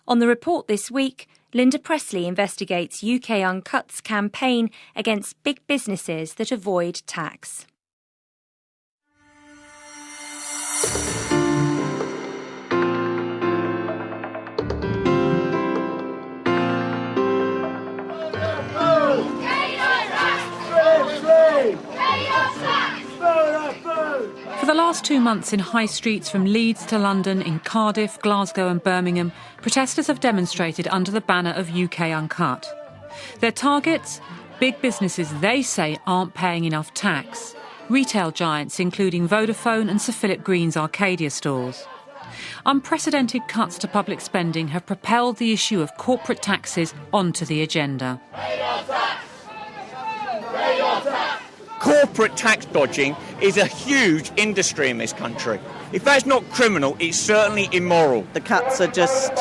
On The Report this week, Linda Presley investigates UK Uncut's campaign against big businesses that avoid tax. For the last 2 months in high streets from Leeds to London, in Cardiff, Glasgow and Birmingham, protesters have demonstrated under the banner of UK Uncut. Their targets? Big businesses they say aren't paying enough tax. Retail giants including Vodafone and Sir Philip Green's Arcadia stores. Unprecedented cuts to public spending have propelled the issue of corporate taxes onto the agenda. Pay your tax! Pay your tax! Corporate tax dodging is a huge industry in this country. If that's not criminal, it's certainly immoral. The cuts are just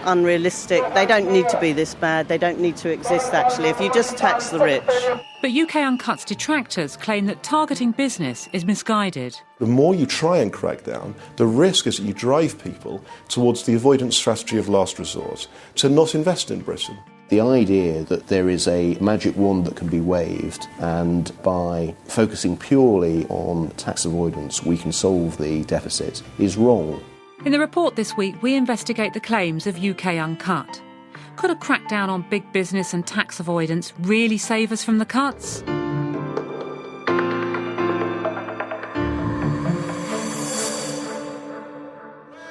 unrealistic. They don't need to be this bad. They don't need to exist, actually, if you just tax the rich. But UK Uncut's detractors claim that targeting business is misguided. The more you try and crack down, the risk is that you drive people towards the avoidance strategy of last resort, to not invest in Britain. The idea that there is a magic wand that can be waved and by focusing purely on tax avoidance we can solve the deficit is wrong. In The Report this week, we investigate the claims of UK Uncut. Could a crackdown on big business and tax avoidance really save us from the cuts? Where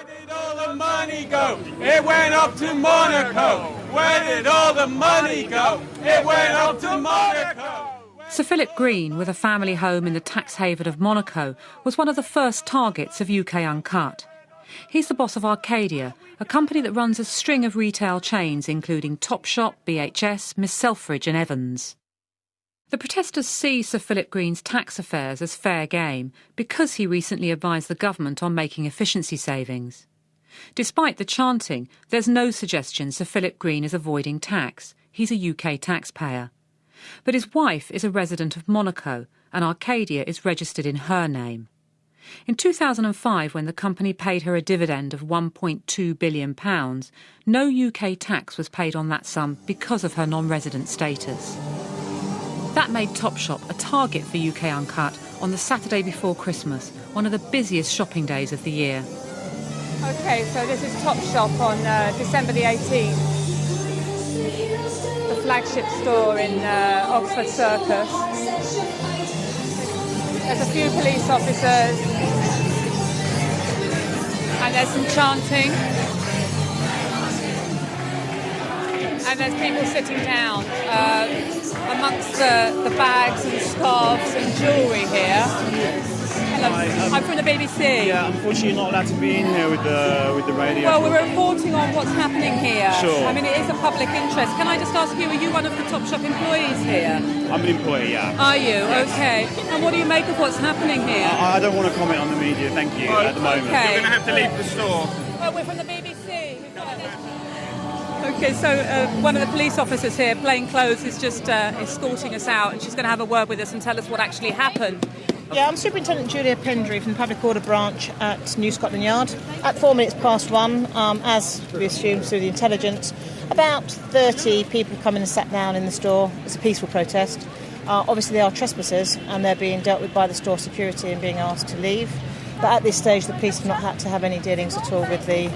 did all the money go? It went up to Monaco. Where did all the money go? It went up to Monaco. Sir Philip Green, with a family home in the tax haven of Monaco, was one of the first targets of UK Uncut. He's the boss of Arcadia, a company that runs a string of retail chains including Topshop, BHS, Miss Selfridge and Evans. The protesters see Sir Philip Green's tax affairs as fair game because he recently advised the government on making efficiency savings. Despite the chanting, there's no suggestion Sir Philip Green is avoiding tax. He's a UK taxpayer. But his wife is a resident of Monaco and Arcadia is registered in her name. In 2005, when the company paid her a dividend of £1.2 billion, no UK tax was paid on that sum because of her non-resident status. That made Topshop a target for UK Uncut on the Saturday before Christmas, one of the busiest shopping days of the year. OK, so this is Topshop on December the 18th. The flagship store in Oxford Circus. There's a few police officers. And there's some chanting. And there's people sitting down amongst the bags and scarves and jewellery here. Hello, I'm from the BBC. Yeah, unfortunately you're not allowed to be in here with the radio. Well, we're reporting on what's happening here. Sure. I mean, it is a public interest. Can I just ask you, are you one of the Topshop employees here? I'm an employee, yeah. Are you? OK. And what do you make of what's happening here? I don't want to comment on the media, thank you, at the moment. Okay. You're going to have to leave the store. Well, we're from the BBC. OK, so one of the police officers here, plain clothes, is just escorting us out, and she's going to have a word with us and tell us what actually happened. Yeah, I'm Superintendent Julia Pendry from the Public Order Branch at New Scotland Yard. At 1:04, as we assumed through the intelligence, about 30 people have come in and sat down in the store. It's a peaceful protest. Obviously, they are trespassers and they're being dealt with by the store security and being asked to leave. But at this stage, the police have not had to have any dealings at all with the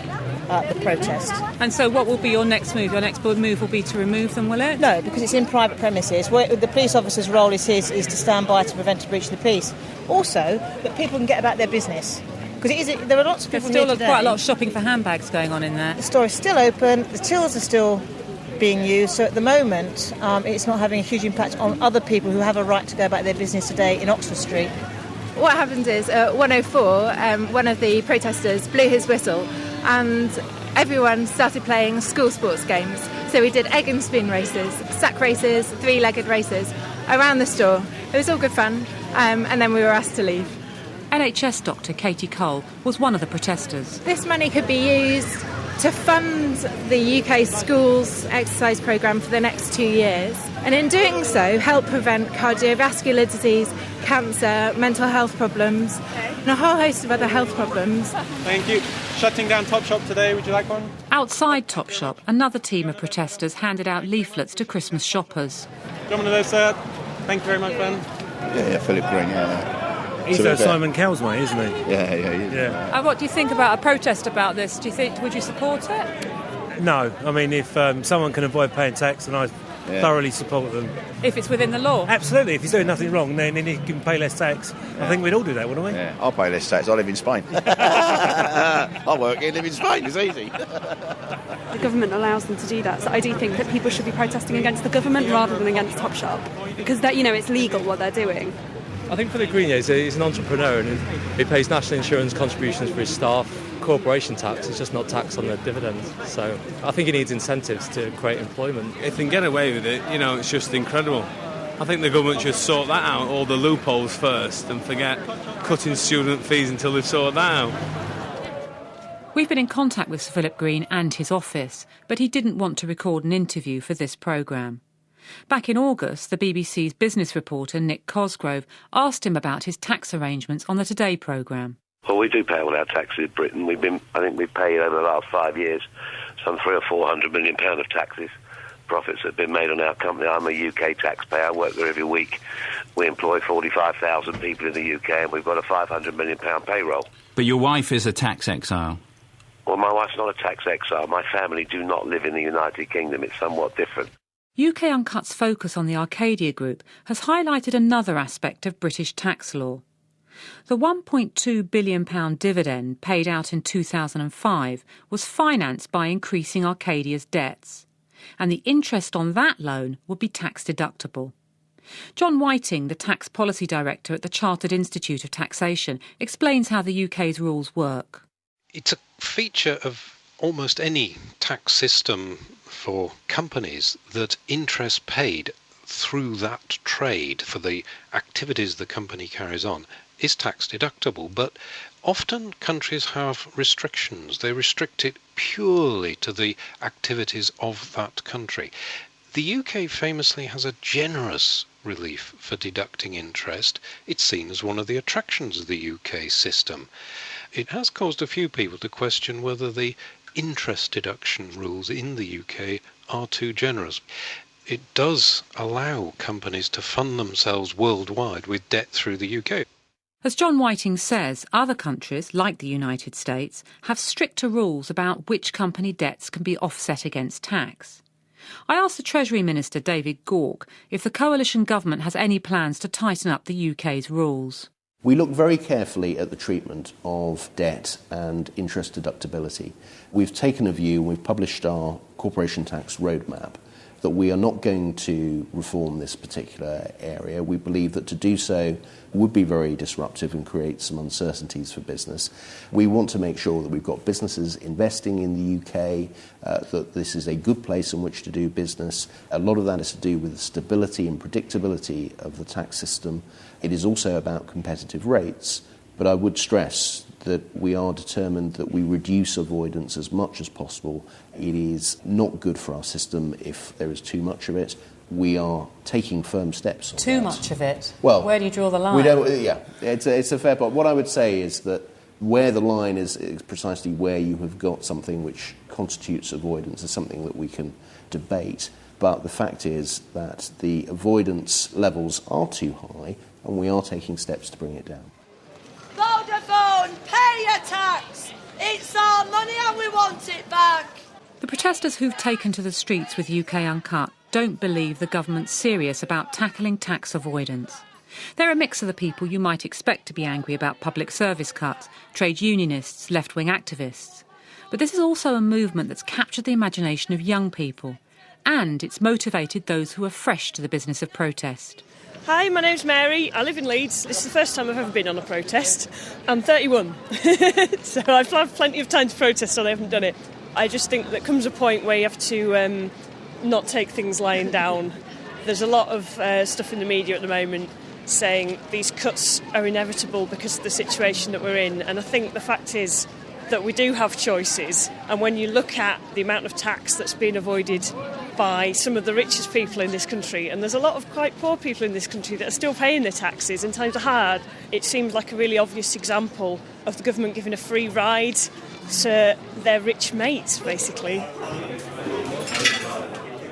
protest. And so what will be your next move? Your next move will be to remove them, will it? No, because it's in private premises. The police officer's role is to stand by to prevent a breach of the peace. Also, that people can get about their business. Because there are lots of people There's still here today. quite a lot of shopping for handbags going on in there. The store is still open, the tills are still being used, so at the moment it's not having a huge impact on other people who have a right to go about their business today in Oxford Street. What happened is, at 1:04, one of the protesters blew his whistle and everyone started playing school sports games. So we did egg and spoon races, sack races, three-legged races around the store. It was all good fun, and then we were asked to leave. NHS doctor Katie Cole was one of the protesters. This money could be used to fund the UK schools exercise programme for the next 2 years, and in doing so help prevent cardiovascular disease, cancer, mental health problems, and a whole host of other health problems. Thank you. shutting down Topshop today. Would you like one? Outside Topshop, another team of protesters handed out leaflets to Christmas shoppers. Do you want one of those, sir? Thank you very much, Ben. Yeah, Philip Green, yeah. He's Simon Cowell's mate, isn't he? Yeah. What do you think about a protest about this? Would you support it? No, I mean, if someone can avoid paying tax, then I thoroughly support them. If it's within the law? Absolutely. If he's doing nothing wrong, then he can pay less tax. I think we'd all do that, wouldn't we? Yeah, I'll pay less tax. I live in Spain. I work here, live in Spain. It's easy. The government allows them to do that, so I do think that people should be protesting against the government rather than against Topshop, because it's legal what they're doing. I think Philip Green is an entrepreneur and he pays national insurance contributions for his staff. Corporation tax is just not tax on the dividends. So I think he needs incentives to create employment. If they can get away with it, it's just incredible. I think the government should sort that out, all the loopholes first, and forget cutting student fees until they've sorted that out. We've been in contact with Sir Philip Green and his office, but he didn't want to record an interview for this programme. Back in August, the BBC's business reporter Nick Cosgrove asked him about his tax arrangements on the Today programme. Well, we do pay all our taxes in Britain. I think we've paid over the last 5 years some £300 or £400 million of taxes. Profits that have been made on our company. I'm a UK taxpayer. I work there every week. We employ 45,000 people in the UK and we've got a £500 million payroll. But your wife is a tax exile. Well, my wife's not a tax exile. My family do not live in the United Kingdom. It's somewhat different. UK Uncut's focus on the Arcadia Group has highlighted another aspect of British tax law. The £1.2 billion dividend paid out in 2005 was financed by increasing Arcadia's debts, and the interest on that loan would be tax deductible. John Whiting, the Tax Policy Director at the Chartered Institute of Taxation, explains how the UK's rules work. It's a feature of almost any tax system for companies that interest paid through that trade for the activities the company carries on is tax deductible, but often countries have restrictions. They restrict it purely to the activities of that country. The UK famously has a generous relief for deducting interest. It's seen as one of the attractions of the UK system. It has caused a few people to question whether the interest deduction rules in the UK are too generous. It does allow companies to fund themselves worldwide with debt through the UK. As John Whiting says, other countries, like the United States, have stricter rules about which company debts can be offset against tax. I asked the Treasury Minister, David Gauke, if the coalition government has any plans to tighten up the UK's rules. We look very carefully at the treatment of debt and interest deductibility. We've taken a view, we've published our corporation tax roadmap, that we are not going to reform this particular area. We believe that to do so would be very disruptive and create some uncertainties for business. We want to make sure that we've got businesses investing in the UK, that this is a good place in which to do business. A lot of that is to do with the stability and predictability of the tax system. It is also about competitive rates, but I would stress that we are determined that we reduce avoidance as much as possible. It is not good for our system if there is too much of it. We are taking firm steps on Too that. much of it? Well, where do you draw the line? We don't. Yeah, it's a fair point. What I would say is that where the line is precisely where you have got something which constitutes avoidance is something that we can debate. But the fact is that the avoidance levels are too high, and we are taking steps to bring it down. Vodafone, pay your tax! It's our money and we want it back! The protesters who've taken to the streets with UK Uncut don't believe the government's serious about tackling tax avoidance. They're a mix of the people you might expect to be angry about public service cuts, trade unionists, left-wing activists. But this is also a movement that's captured the imagination of young people, and it's motivated those who are fresh to the business of protest. Hi, my name's Mary. I live in Leeds. This is the first time I've ever been on a protest. I'm 31, so I've had plenty of time to protest, so I haven't done it. I just think there comes a point where you have to not take things lying down. There's a lot of stuff in the media at the moment saying these cuts are inevitable because of the situation that we're in, and I think the fact is that we do have choices, and when you look at the amount of tax that's been avoided by some of the richest people in this country, and there's a lot of quite poor people in this country that are still paying their taxes and times are hard, it seems like a really obvious example of the government giving a free ride to their rich mates, basically.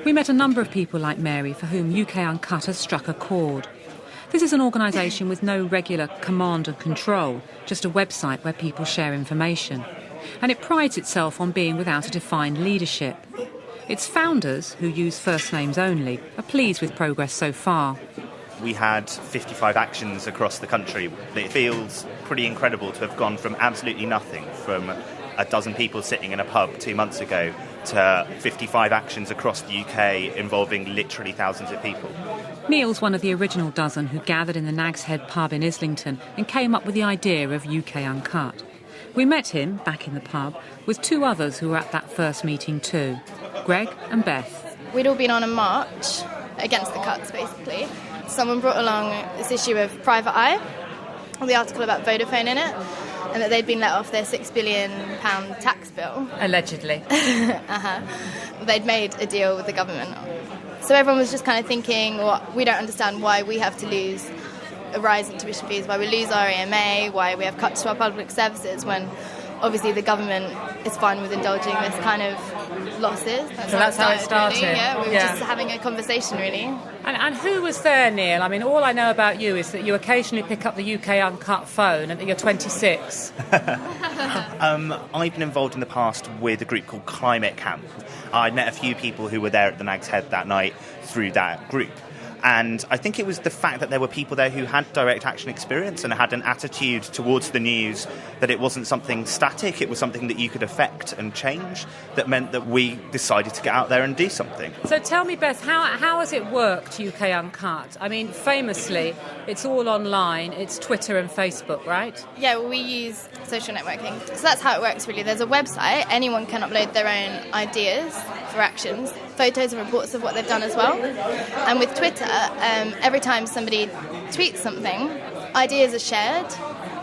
We met a number of people like Mary for whom UK Uncut has struck a chord. This is an organisation with no regular command and control, just a website where people share information. And it prides itself on being without a defined leadership. Its founders, who use first names only, are pleased with progress so far. We had 55 actions across the country. It feels pretty incredible to have gone from absolutely nothing, from a dozen people sitting in a pub 2 months ago, to 55 actions across the UK involving literally thousands of people. Neil's one of the original dozen who gathered in the Nag's Head pub in Islington and came up with the idea of UK Uncut. We met him, back in the pub, with two others who were at that first meeting too, Greg and Beth. We'd all been on a march against the cuts, basically. Someone brought along this issue of Private Eye, the article about Vodafone in it, and that they'd been let off their £6 billion tax bill. Allegedly. They'd made a deal with the government. So everyone was just kind of thinking, well, we don't understand why we have to lose a rise in tuition fees, why we lose our EMA, why we have cuts to our public services, when obviously the government is fine with indulging this kind of losses. That's how it started. Really. Yeah, we were just having a conversation, really. And who was there, Neil? I mean, all I know about you is that you occasionally pick up the UK Uncut phone and that you're 26. I've been involved in the past with a group called Climate Camp. I met a few people who were there at the Nag's Head that night through that group. And I think it was the fact that there were people there who had direct action experience and had an attitude towards the news that it wasn't something static, it was something that you could affect and change, that meant that we decided to get out there and do something. So tell me, Beth, how has it worked, UK Uncut? I mean, famously, it's all online, it's Twitter and Facebook, right? Yeah, well, we use social networking. So that's how it works, really. There's a website, anyone can upload their own ideas for actions, photos and reports of what they've done as well. And with Twitter, every time somebody tweets something, ideas are shared,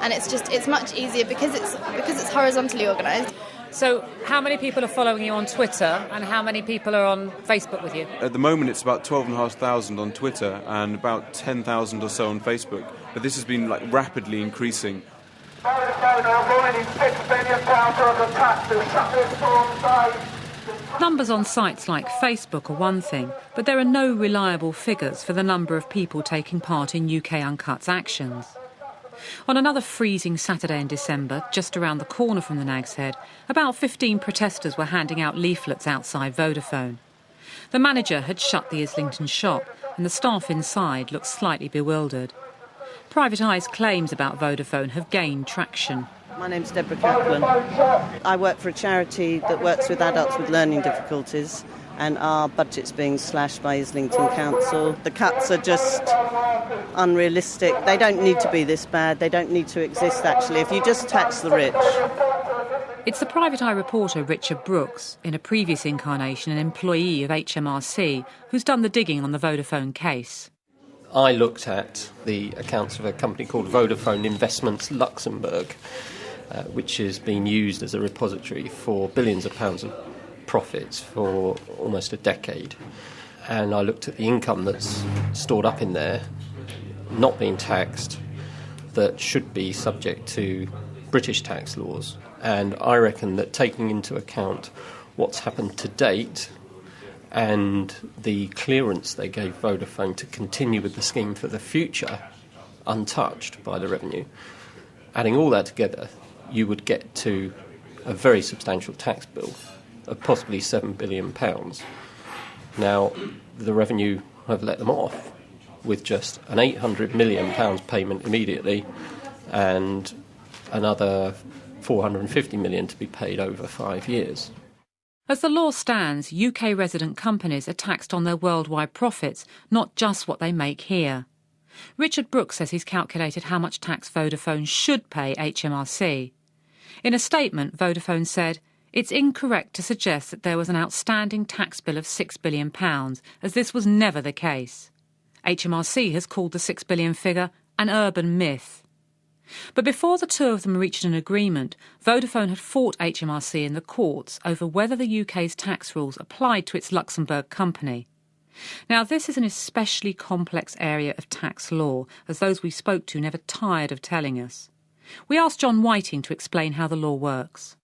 and it's much easier because it's horizontally organised. So how many people are following you on Twitter and how many people are on Facebook with you? At the moment it's about 12,500 on Twitter and about 10,000 or so on Facebook, but this has been rapidly increasing. Numbers on sites like Facebook are one thing, but there are no reliable figures for the number of people taking part in UK Uncut's actions. On another freezing Saturday in December, just around the corner from the Nag's Head, about 15 protesters were handing out leaflets outside Vodafone. The manager had shut the Islington shop and the staff inside looked slightly bewildered. Private Eye's claims about Vodafone have gained traction. My name's Deborah Kaplan. I work for a charity that works with adults with learning difficulties, and our budget's being slashed by Islington Council. The cuts are just unrealistic. They don't need to be this bad. They don't need to exist, actually, if you just tax the rich. It's the Private Eye reporter Richard Brooks, in a previous incarnation an employee of HMRC, who's done the digging on the Vodafone case. I looked at the accounts of a company called Vodafone Investments Luxembourg, which has been used as a repository for billions of pounds of profits for almost a decade. And I looked at the income that's stored up in there, not being taxed, that should be subject to British tax laws. And I reckon that taking into account what's happened to date and the clearance they gave Vodafone to continue with the scheme for the future, untouched by the revenue, adding all that together, you would get to a very substantial tax bill of possibly £7 billion. Now, the revenue have let them off with just an £800 million payment immediately and another £450 million to be paid over 5 years. As the law stands, UK resident companies are taxed on their worldwide profits, not just what they make here. Richard Brooks says he's calculated how much tax Vodafone should pay HMRC. In a statement, Vodafone said, "It's incorrect to suggest that there was an outstanding tax bill of £6 billion, as this was never the case." HMRC has called the £6 billion figure an urban myth. But before the two of them reached an agreement, Vodafone had fought HMRC in the courts over whether the UK's tax rules applied to its Luxembourg company. Now, this is an especially complex area of tax law, as those we spoke to never tired of telling us. We asked John Whiting to explain how the law works.